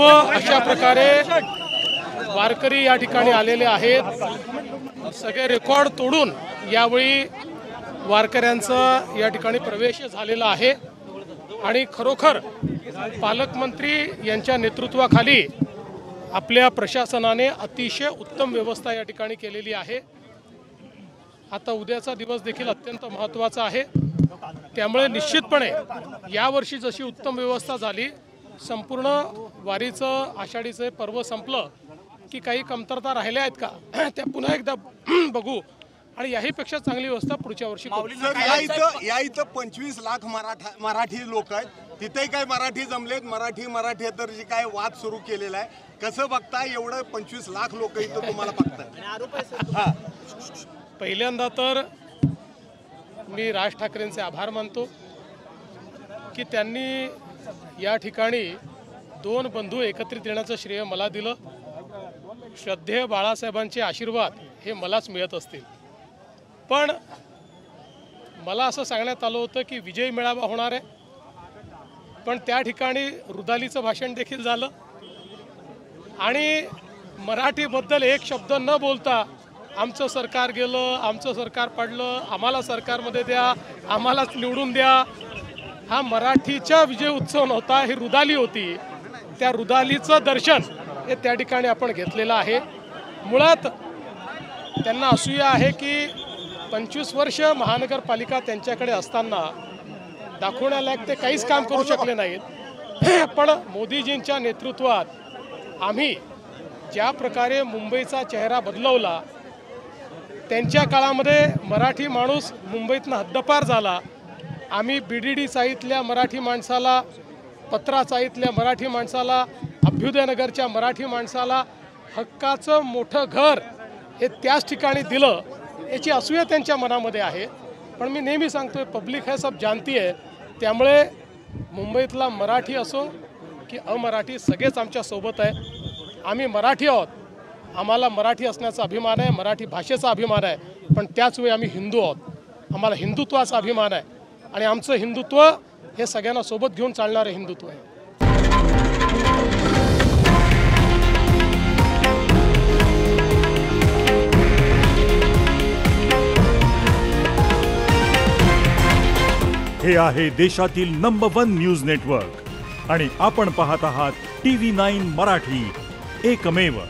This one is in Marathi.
सर्व अशा प्रकारे वारकरी या ठिकाणी आलेले आहेत। सगळे रेकॉर्ड तोडून यावेळी वारकऱ्यांचा या ठिकाणी प्रवेश झालेला आहे आणि खरोखर पालकमंत्री यांच्या नेतृत्वाखाली आपल्या प्रशासनाने अतिशय उत्तम व्यवस्था या ठिकाणी केलेली आहे। आता उद्याचा दिवस देखील अत्यंत महत्त्वाचा आहे, त्यामुळे निश्चितपणे यावर्षी जशी उत्तम व्यवस्था झाली, संपूर्ण वारीचं आषाढीचं पर्व संपलं की काही कमतरता राहिल्या आहेत का त्या पुन्हा एकदा बघू आणि याहीपेक्षा चांगली व्यवस्था पुढच्या वर्षी करू। या इथं 25 लाख मराठी लोक आहेत, तिथे काय मराठी जमलेत, मराठी तर जे काय वाद सुरू केलेला आहे, कसं बघताय? एवढं 25 लाख लोक इथं तुम्हाला बघताय। पहिल्यांदा तर मी राज ठाकरेंचे आभार मानतो की त्यांनी या ठिकाणी दोन बंधू एकत्रित येण्याचं श्रेय मला दिलं। श्रद्धेय बाळासाहेबांचे आशीर्वाद हे मलाच मिळत असतील, पण मला असं सांगण्यात आलं होतं की विजय मेळावा होणार आहे, पण त्या ठिकाणी रुदालीचं भाषण देखील झालं आणि मराठीबद्दल एक शब्द न बोलता आमचं सरकार गेलं, आमचं सरकार पडलं, आम्हाला सरकारमध्ये द्या, आम्हालाच निवडून द्या, हा मराठीचा विजय उत्सव नव्हता, ही रुदाली होती। त्या रुदालीचं दर्शन हे त्या ठिकाणी आपण घेतलेलं आहे। मुळात त्यांना असूया आहे की 25 वर्ष महानगरपालिका त्यांच्याकडे असताना दाखवण्यालायक ते काहीच काम करू शकले नाहीत, पण मोदीजींच्या नेतृत्वात आम्ही ज्या प्रकारे मुंबईचा चेहरा बदलवला, त्यांच्या काळामध्ये मराठी माणूस मुंबईतनं हद्दपार झाला। आम्ही BDD चाळीतल्या मराठी माणसाला, पत्रा चाळीतल्या मराठी माणसाला, अभ्युदयनगरच्या मराठी माणसाला हक्काचं मोठं घर हे त्याच ठिकाणी दिलं, याची असूया त्यांच्या मनामध्ये आहे। पण मी नेहमी सांगतोय, पब्लिक हे सब जानती आहे, त्यामुळे मुंबईतला मराठी असो की अमराठी सगळेच आमच्या सोबत आहे। आम्ही मराठी आहोत, आम्हाला मराठी असण्याचा अभिमान आहे, मराठी भाषेचा अभिमान आहे, पण त्याच वेळी आम्ही हिंदू आहोत, आम्हाला हिंदुत्वाचा अभिमान आहे आणि आमचं हिंदुत्व हे सगळ्यांना सोबत घेऊन चालणारे हिंदुत्व आहे। हे आहे देशातील नंबर 1 न्यूज नेटवर्क आणि आपण पाहत आहात TV9 मराठी, एकमेव।